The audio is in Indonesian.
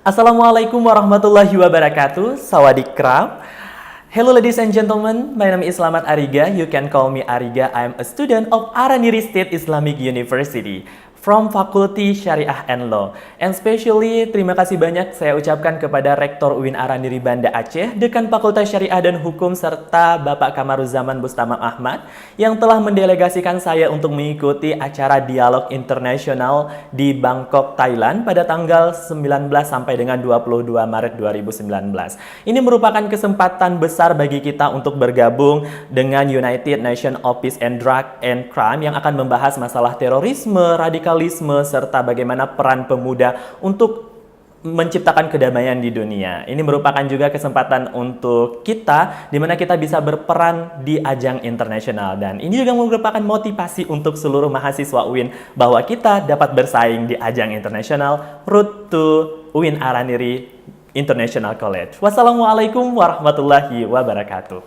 Assalamualaikum warahmatullahi wabarakatuh. Sawadikram. Hello ladies and gentlemen, my name is Slamet Ariga. You can call me Ariga. I am a student of Araniri State Islamic University from Fakulti Syariah and Law. And especially terima kasih banyak saya ucapkan kepada Rektor UIN Araniri Banda Aceh, Dekan Fakultas Syariah dan Hukum, serta Bapak Kamaruzaman Bustamam Ahmad yang telah mendelegasikan saya untuk mengikuti acara dialog internasional di Bangkok, Thailand pada tanggal 19 sampai dengan 22 Maret 2019. Ini merupakan kesempatan besar bagi kita untuk bergabung dengan United Nations Office on Drug and Crime yang akan membahas masalah terorisme, radikalisme, serta bagaimana peran pemuda untuk menciptakan kedamaian di dunia. Ini merupakan juga kesempatan untuk kita, di mana kita bisa berperan di ajang internasional. Dan ini juga merupakan motivasi untuk seluruh mahasiswa UIN bahwa kita dapat bersaing di ajang internasional Road to UIN Araniri International College. Wassalamualaikum warahmatullahi wabarakatuh.